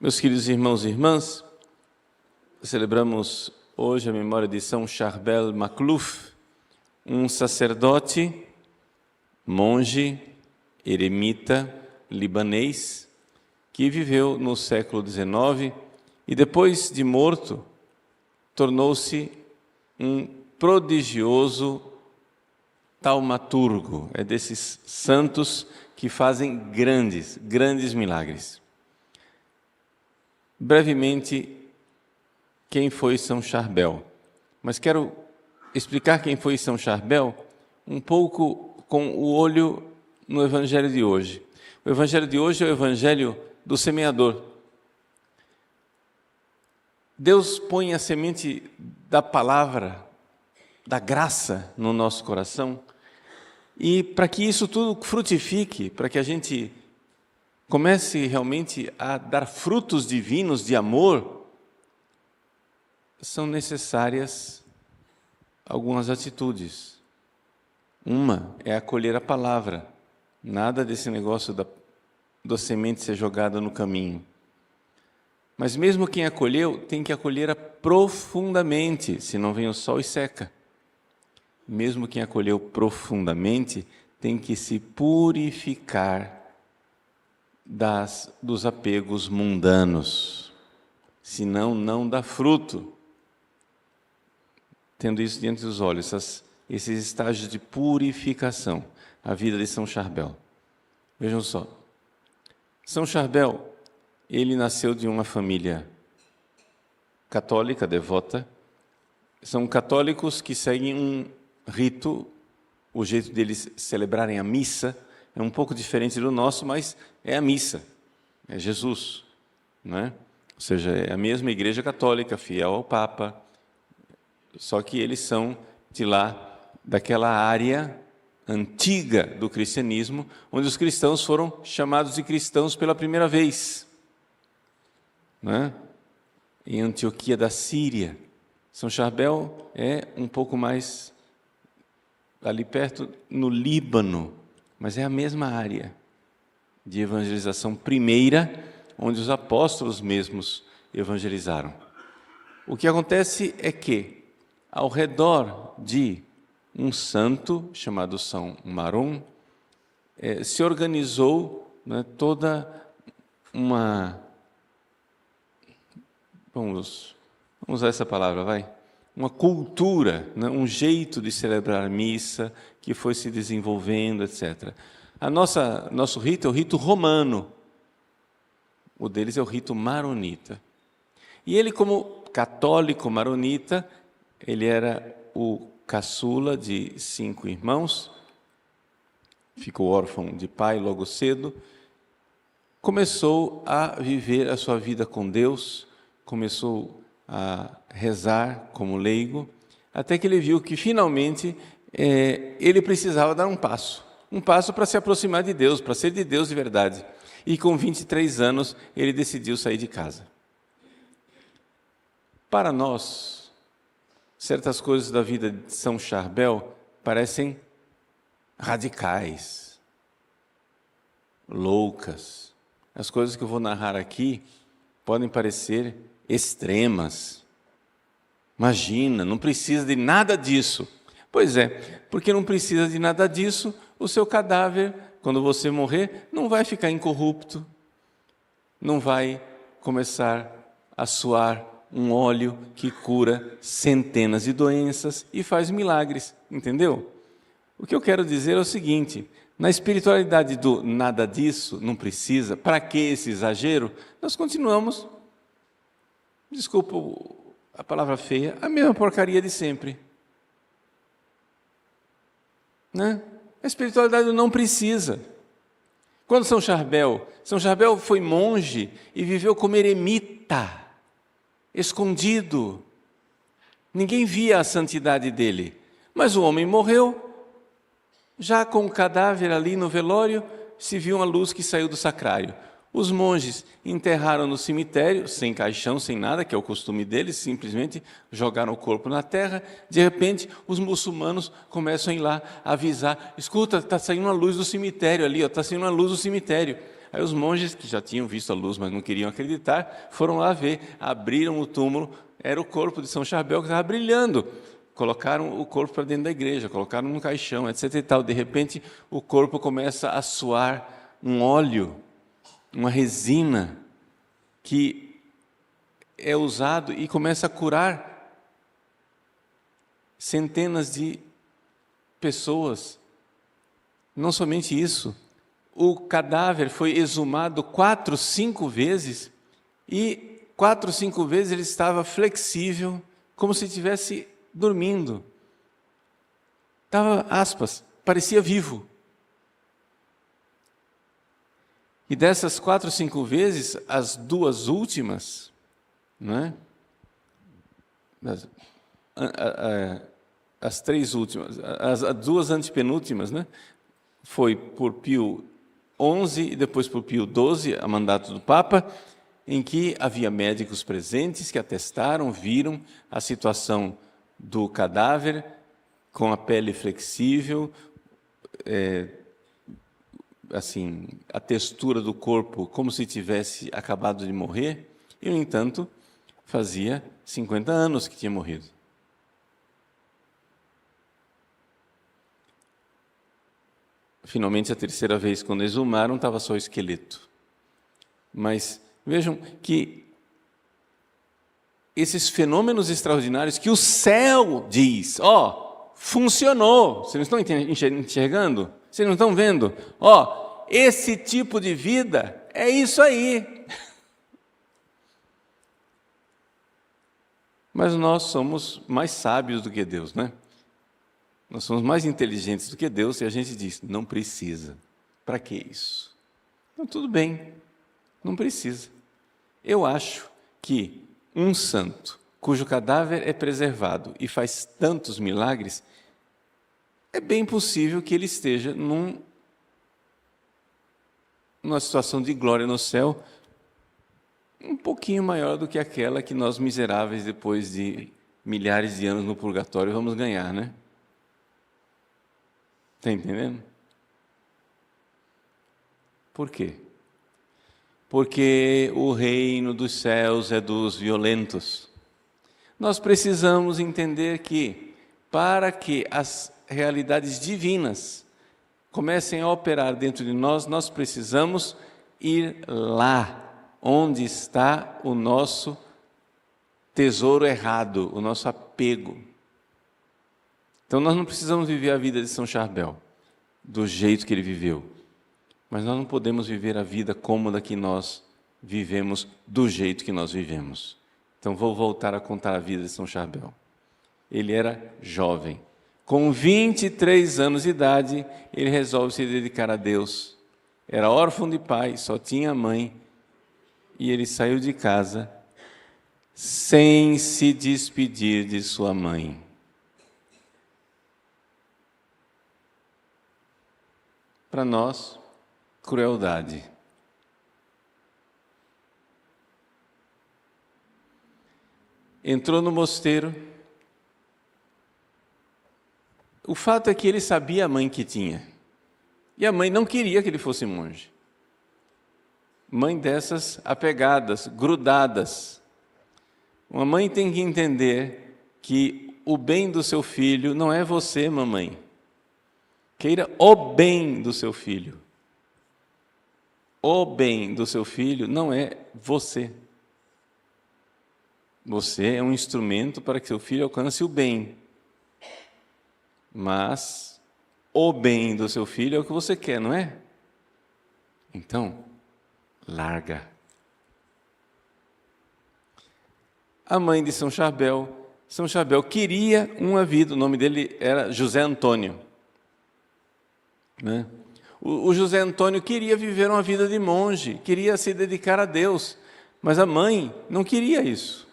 Meus queridos irmãos e irmãs, celebramos hoje a memória de São Charbel Makhlouf, um sacerdote, monge, eremita, libanês, que viveu no século XIX e depois de morto, tornou-se um prodigioso taumaturgo. É desses santos que fazem grandes milagres. Brevemente, quem foi São Charbel? Mas quero explicar quem foi São Charbel um pouco com o olho no Evangelho de hoje. O Evangelho de hoje é o Evangelho do semeador. Deus põe a semente da palavra, da graça no nosso coração, e para que isso tudo frutifique, para que a gente comece realmente a dar frutos divinos de amor, são necessárias algumas atitudes. Uma é acolher a palavra, nada desse negócio da semente ser jogada no caminho. Mas mesmo quem acolheu, tem que acolher profundamente, senão vem o sol e seca. Mesmo quem acolheu profundamente, tem que se purificar dos apegos mundanos, senão não dá fruto. Tendo isso diante dos olhos, esses estágios de purificação, a vida de São Charbel. Vejam só, São Charbel, ele nasceu de uma família católica, devota. São católicos que seguem um rito, o jeito deles celebrarem a missa é um pouco diferente do nosso, mas é a missa, é Jesus, não é? Ou seja, é a mesma Igreja Católica, fiel ao Papa, só que eles são de lá, daquela área antiga do cristianismo, onde os cristãos foram chamados de cristãos pela primeira vez, não é? Em Antioquia da Síria. São Charbel é um pouco mais ali perto, no Líbano, mas é a mesma área de evangelização primeira, onde os apóstolos mesmos evangelizaram. O que acontece é que, ao redor de um santo chamado São Maron, se organizou, né, toda uma... Vamos usar essa palavra, vai? Uma cultura, né, um jeito de celebrar missa que foi se desenvolvendo, etc. Nosso rito é o rito romano, o deles é o rito maronita. E ele, como católico maronita, ele era o caçula de 5 irmãos, ficou órfão de pai logo cedo, começou a viver a sua vida com Deus, começou a rezar como leigo, até que ele viu que finalmente ele precisava dar um passo para se aproximar de Deus, para ser de Deus de verdade. E com 23 anos ele decidiu sair de casa. Para nós, certas coisas da vida de São Charbel parecem radicais, loucas. As coisas que eu vou narrar aqui podem parecer extremas. Imagina, não precisa de nada disso. Pois é, porque não precisa de nada disso, o seu cadáver, quando você morrer, não vai ficar incorrupto, não vai começar a suar um óleo que cura centenas de doenças e faz milagres, entendeu? O que eu quero dizer é o seguinte: na espiritualidade do nada disso, não precisa, para que esse exagero? Nós continuamos, desculpa a palavra feia, a mesma porcaria de sempre. Né? A espiritualidade não precisa. Quando São Charbel foi monge e viveu como eremita, escondido. Ninguém via a santidade dele. Mas o homem morreu, já com o cadáver ali no velório, se viu uma luz que saiu do sacrário. Os monges enterraram no cemitério, sem caixão, sem nada, que é o costume deles, simplesmente jogaram o corpo na terra. De repente, os muçulmanos começam a ir lá avisar: escuta, está saindo uma luz do cemitério ali, está saindo uma luz do cemitério. Aí os monges, que já tinham visto a luz, mas não queriam acreditar, foram lá ver, abriram o túmulo, era o corpo de São Charbel que estava brilhando. Colocaram o corpo para dentro da igreja, colocaram num caixão, etc. e tal. De repente, o corpo começa a suar um óleo, uma resina, que é usado e começa a curar centenas de pessoas. Não somente isso, o cadáver foi exumado 4, 5 vezes, e 4, 5 vezes ele estava flexível, como se estivesse dormindo. Estava, aspas, parecia vivo. E dessas 4, 5 vezes, as 2 últimas, né? As 3 últimas, as 2 antepenúltimas, né? Foi por Pio XI e depois por Pio XII, a mandato do Papa, em que havia médicos presentes que atestaram, viram a situação do cadáver com a pele flexível, assim, a textura do corpo como se tivesse acabado de morrer, e, no entanto, fazia 50 anos que tinha morrido. Finalmente, a terceira vez, quando exumaram, estava só o esqueleto. Mas vejam que esses fenômenos extraordinários que o céu diz, funcionou. Vocês não estão enxergando? Vocês não estão vendo? Esse tipo de vida é isso aí. Mas nós somos mais sábios do que Deus, né? Nós somos mais inteligentes do que Deus e a gente diz, não precisa. Para que isso? Então, tudo bem, não precisa. Eu acho que um santo cujo cadáver é preservado e faz tantos milagres, é bem possível que ele esteja numa situação de glória no céu um pouquinho maior do que aquela que nós miseráveis, depois de milhares de anos no purgatório, vamos ganhar, né? Está entendendo? Por quê? Porque o reino dos céus é dos violentos. Nós precisamos entender que, para que as realidades divinas comecem a operar dentro de nós, nós precisamos ir lá, onde está o nosso tesouro errado, o nosso apego. Então, nós não precisamos viver a vida de São Charbel do jeito que ele viveu, mas nós não podemos viver a vida cômoda que nós vivemos do jeito que nós vivemos. Então, vou voltar a contar a vida de São Charbel. Ele era jovem. Com 23 anos de idade, ele resolve se dedicar a Deus. Era órfão de pai, só tinha mãe, e ele saiu de casa sem se despedir de sua mãe. Para nós, crueldade. Entrou no mosteiro. O fato é que ele sabia a mãe que tinha. E a mãe não queria que ele fosse monge. Mãe dessas apegadas, grudadas. Uma mãe tem que entender que o bem do seu filho não é você, mamãe. Queira o bem do seu filho. O bem do seu filho não é você. Você é um instrumento para que seu filho alcance o bem. Mas o bem do seu filho é o que você quer, não é? Então, larga. A mãe de São Charbel queria uma vida, o nome dele era José Antônio. Né? O José Antônio queria viver uma vida de monge, queria se dedicar a Deus, mas a mãe não queria isso.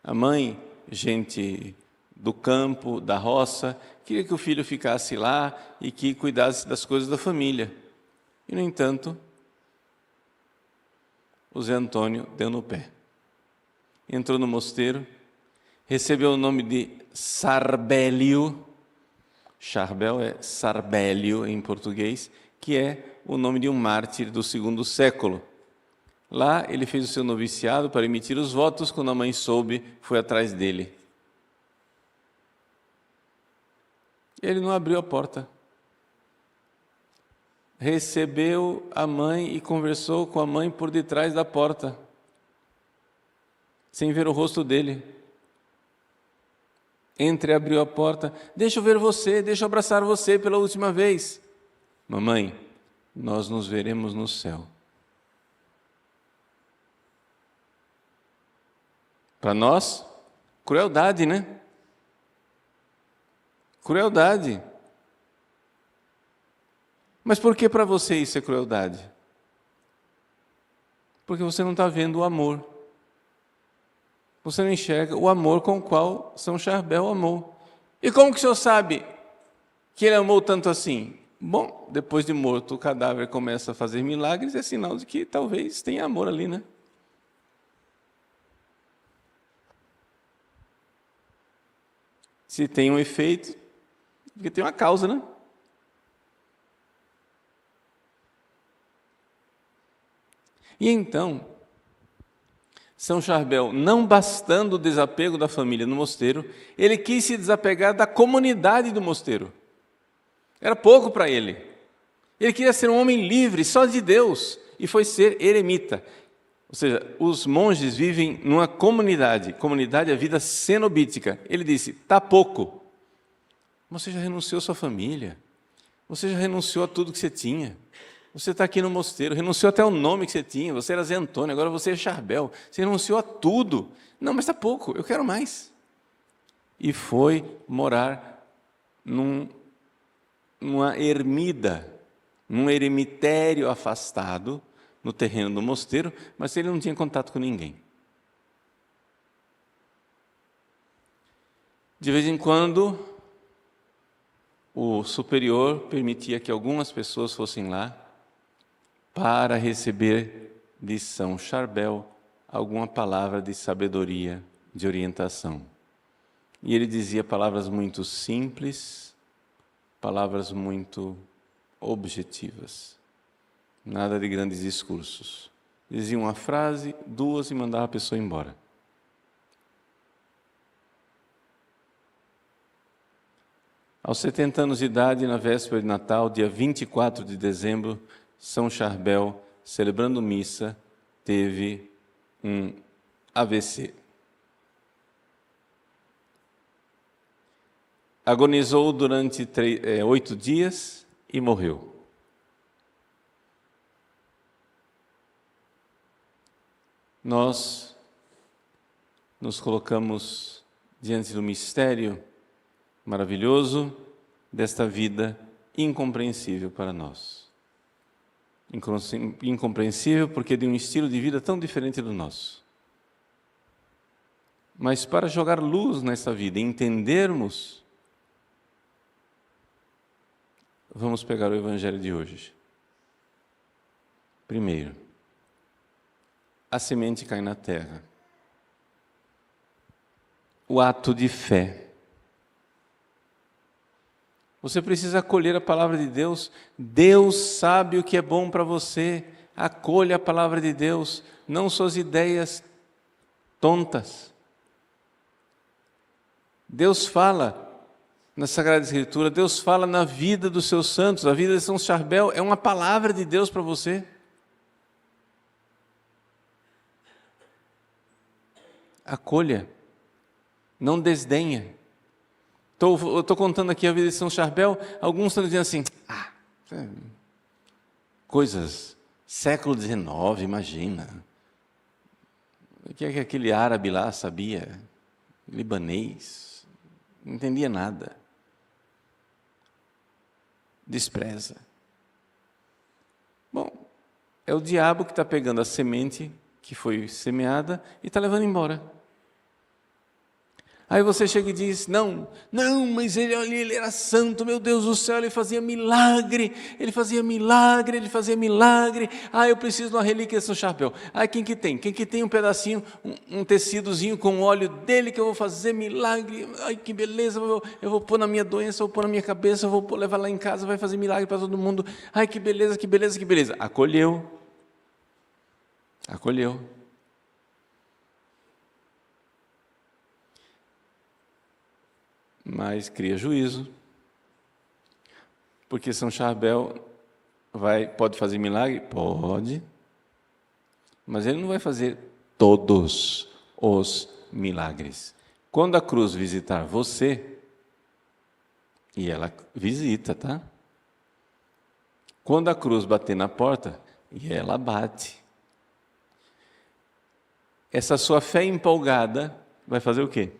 A mãe, gente do campo, da roça, queria que o filho ficasse lá e que cuidasse das coisas da família. E, no entanto, o Zé Antônio deu no pé. Entrou no mosteiro, recebeu o nome de Sarbélio. Charbel é Sarbélio em português, que é o nome de um mártir do segundo século. Lá ele fez o seu noviciado para emitir os votos. Quando a mãe soube, foi atrás dele. Ele não abriu a porta. Recebeu a mãe e conversou com a mãe por detrás da porta, sem ver o rosto dele. Entreabriu a porta. Deixa eu ver você, deixa eu abraçar você pela última vez. Mamãe, nós nos veremos no céu. Para nós, crueldade, né? Crueldade. Mas por que para você isso é crueldade? Porque você não está vendo o amor. Você não enxerga o amor com o qual São Charbel amou. E como que o senhor sabe que ele amou tanto assim? Bom, depois de morto, o cadáver começa a fazer milagres, é sinal de que talvez tenha amor ali, né? Se tem um efeito, porque tem uma causa, né? E então, São Charbel, não bastando o desapego da família no mosteiro, ele quis se desapegar da comunidade do mosteiro. Era pouco para ele. Ele queria ser um homem livre, só de Deus, e foi ser eremita. Ou seja, os monges vivem numa comunidade. Comunidade é a vida cenobítica. Ele disse, está pouco. Você já renunciou à sua família. Você já renunciou a tudo que você tinha. Você está aqui no mosteiro, renunciou até o nome que você tinha. Você era Zé Antônio, agora você é Charbel. Você renunciou a tudo. Não, mas está pouco, eu quero mais. E foi morar numa ermida, num eremitério afastado, no terreno do mosteiro, mas ele não tinha contato com ninguém. De vez em quando, o superior permitia que algumas pessoas fossem lá para receber de São Charbel alguma palavra de sabedoria, de orientação. E ele dizia palavras muito simples, palavras muito objetivas. Nada de grandes discursos. Dizia uma frase, duas e mandava a pessoa embora. Aos 70 anos de idade, na véspera de Natal, dia 24 de dezembro, São Charbel, celebrando missa, teve um AVC. Agonizou durante 8 dias e morreu. Nós nos colocamos diante do mistério maravilhoso desta vida incompreensível para nós. Incompreensível porque de um estilo de vida tão diferente do nosso. Mas para jogar luz nessa vida e entendermos, vamos pegar o Evangelho de hoje. Primeiro, a semente cai na terra. O ato de fé. Você precisa acolher a palavra de Deus. Deus sabe o que é bom para você. Acolha a palavra de Deus, não suas ideias tontas. Deus fala na Sagrada Escritura, Deus fala na vida dos seus santos. A vida de São Charbel é uma palavra de Deus para você. Acolha, não desdenha. Eu estou contando aqui a vida de São Charbel, alguns estão dizendo assim, coisas, século XIX, imagina. O que é que aquele árabe lá sabia? Libanês, não entendia nada. Despreza. Bom, é o diabo que está pegando a semente que foi semeada e está levando embora. Aí você chega e diz, não, mas ele era santo, meu Deus do céu, ele fazia milagre. Ah, eu preciso de uma relíquia de São Charbel. Ah, quem que tem? Quem que tem um pedacinho, um tecidozinho com o óleo dele que eu vou fazer milagre? Ai, que beleza, eu vou pôr na minha doença, eu vou pôr na minha cabeça, eu vou levar lá em casa, vai fazer milagre para todo mundo. Ai, que beleza. Acolheu. Mas cria juízo, porque São Charbel pode fazer milagre? Pode, mas ele não vai fazer todos os milagres. Quando a cruz visitar você, e ela visita, tá? Quando a cruz bater na porta, e ela bate, essa sua fé empolgada vai fazer o quê?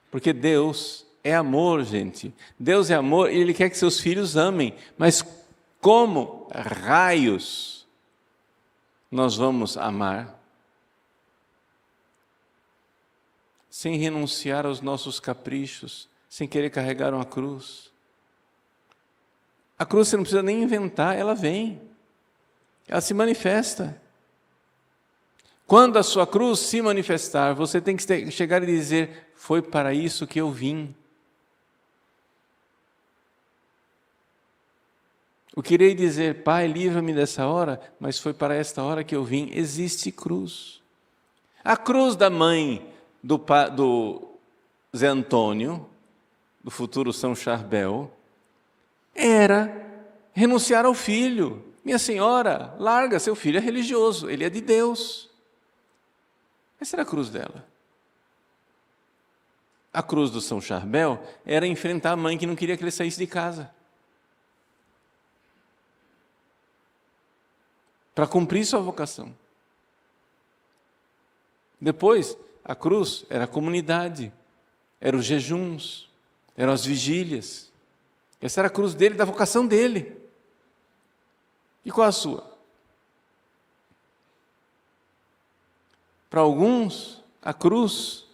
Porque Deus é amor, gente. Deus é amor e Ele quer que seus filhos amem. Mas como raios nós vamos amar sem renunciar aos nossos caprichos, sem querer carregar uma cruz? A cruz você não precisa nem inventar, ela vem. Ela se manifesta. Quando a sua cruz se manifestar, você tem que chegar e dizer, foi para isso que eu vim. Eu queria dizer, Pai, livra-me dessa hora, mas foi para esta hora que eu vim. Existe cruz. A cruz da mãe do Zé Antônio, do futuro São Charbel, era renunciar ao filho. Minha senhora, larga, seu filho é religioso, ele é de Deus. Essa era a cruz dela. A cruz do São Charbel era enfrentar a mãe que não queria que ele saísse de casa. Para cumprir sua vocação. Depois, a cruz era a comunidade, eram os jejuns, eram as vigílias. Essa era a cruz dele, da vocação dele. E qual a sua? Para alguns, a cruz,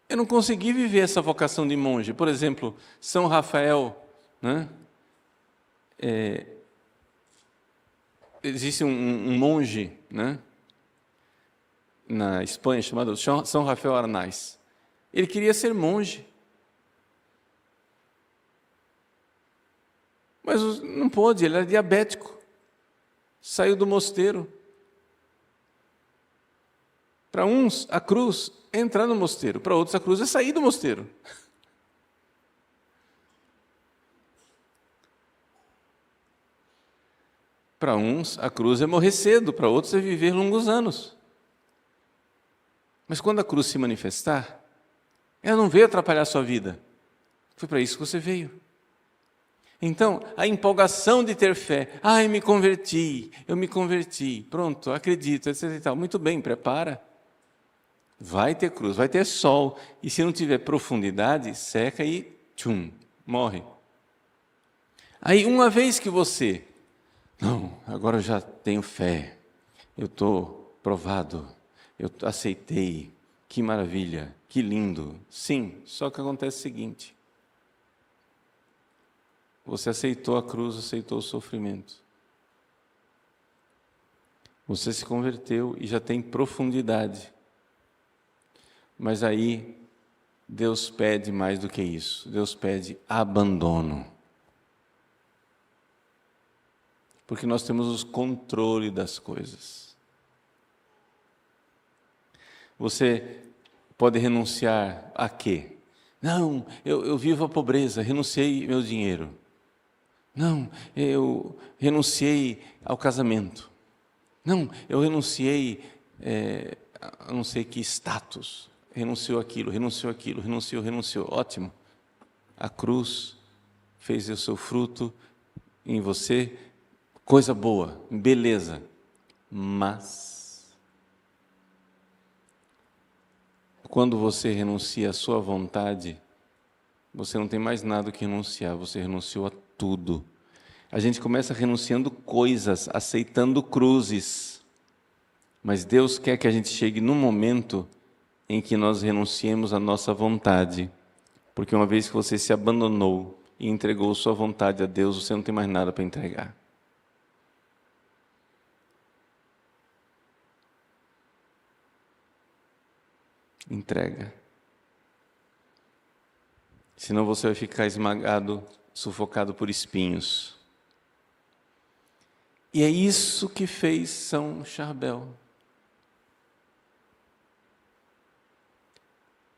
eu não consegui viver essa vocação de monge. Por exemplo, São Rafael, né? Existe um monge, né? Na Espanha chamado São Rafael Arnaiz. Ele queria ser monge. Mas não pôde, ele era diabético. Saiu do mosteiro. Para uns, a cruz é entrar no mosteiro. Para outros, a cruz é sair do mosteiro. Para uns, a cruz é morrer cedo. Para outros, é viver longos anos. Mas quando a cruz se manifestar, ela não veio atrapalhar a sua vida. Foi para isso que você veio. Então, a empolgação de ter fé. Eu me converti. Pronto, acredito, etc. E tal. Muito bem, prepara. Vai ter cruz, vai ter sol. E se não tiver profundidade, seca e morre. Aí, uma vez que você... Não, agora eu já tenho fé. Eu estou provado. Eu aceitei. Que maravilha, que lindo. Sim, só que acontece o seguinte. Você aceitou a cruz, aceitou o sofrimento. Você se converteu e já tem profundidade. Mas aí, Deus pede mais do que isso. Deus pede abandono. Porque nós temos o controle das coisas. Você pode renunciar a quê? Não, eu vivo a pobreza, renunciei meu dinheiro. Não, eu renunciei ao casamento. Não, eu renunciei a não sei que status. Renunciou aquilo. Renunciou. Ótimo. A cruz fez o seu fruto em você, coisa boa, beleza. Mas, quando você renuncia à sua vontade, você não tem mais nada que renunciar, você renunciou a tudo. A gente começa renunciando coisas, aceitando cruzes. Mas Deus quer que a gente chegue num momento em que nós renunciemos à nossa vontade, porque uma vez que você se abandonou e entregou sua vontade a Deus, você não tem mais nada para entregar. Entrega. Senão você vai ficar esmagado, sufocado por espinhos. E é isso que fez São Charbel.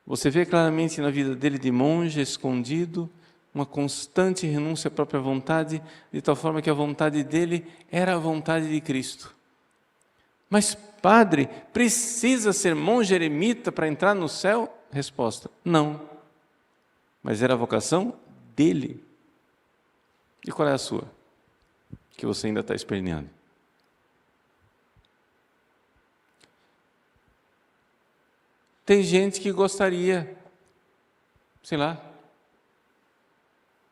Você vê claramente na vida dele de monge, escondido, uma constante renúncia à própria vontade, de tal forma que a vontade dele era a vontade de Cristo. Mas, padre, precisa ser monge eremita para entrar no céu? Resposta: não. Mas era a vocação dele. E qual é a sua? Que você ainda está esperneando. Tem gente que gostaria, sei lá,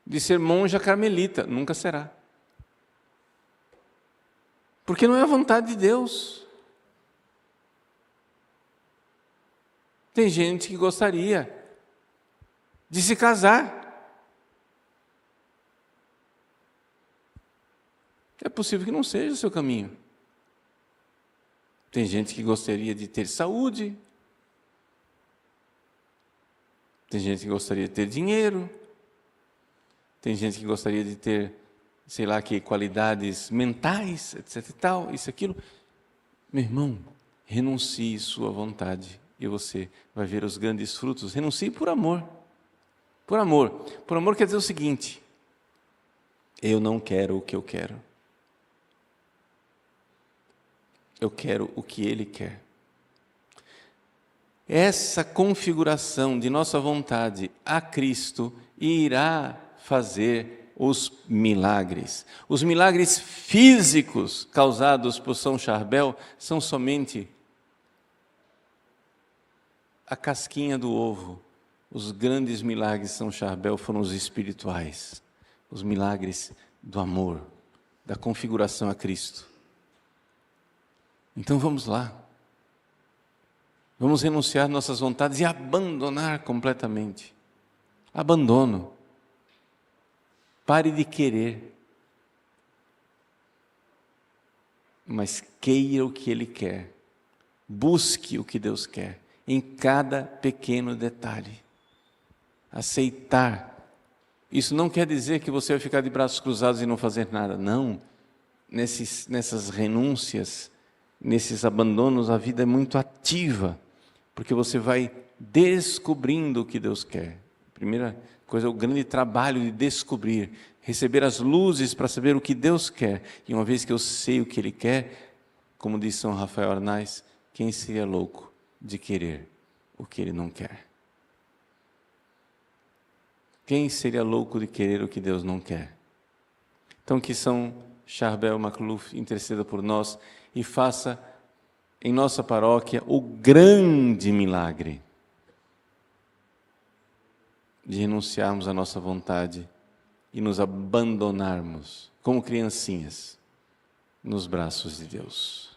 de ser monja carmelita. Nunca será. Porque não é a vontade de Deus. Tem gente que gostaria de se casar. É possível que não seja o seu caminho. Tem gente que gostaria de ter saúde. Tem gente que gostaria de ter dinheiro. Tem gente que gostaria de ter, sei lá, que qualidades mentais, etc e tal, isso, aquilo. Meu irmão, renuncie sua vontade e você vai ver os grandes frutos. Renuncie por amor. Por amor. Por amor quer dizer o seguinte: eu não quero o que eu quero. Eu quero o que Ele quer. Essa configuração de nossa vontade a Cristo irá fazer os milagres. Os milagres físicos causados por São Charbel são somente a casquinha do ovo. Os grandes milagres de São Charbel foram os espirituais, os milagres do amor, da configuração a Cristo. Então vamos lá. Vamos renunciar nossas vontades e abandonar completamente. Abandono. Pare de querer. Mas queira o que Ele quer. Busque o que Deus quer. Em cada pequeno detalhe. Aceitar. Isso não quer dizer que você vai ficar de braços cruzados e não fazer nada. Não. Nessas renúncias, nesses abandonos, a vida é muito ativa. Porque você vai descobrindo o que Deus quer. Primeira coisa é o grande trabalho de descobrir, receber as luzes para saber o que Deus quer. E uma vez que eu sei o que Ele quer, como diz São Rafael Arnaiz, quem seria louco de querer o que Ele não quer? Quem seria louco de querer o que Deus não quer? Então que São Charbel Macluf interceda por nós e faça em nossa paróquia o grande milagre de renunciarmos à nossa vontade e nos abandonarmos como criancinhas nos braços de Deus.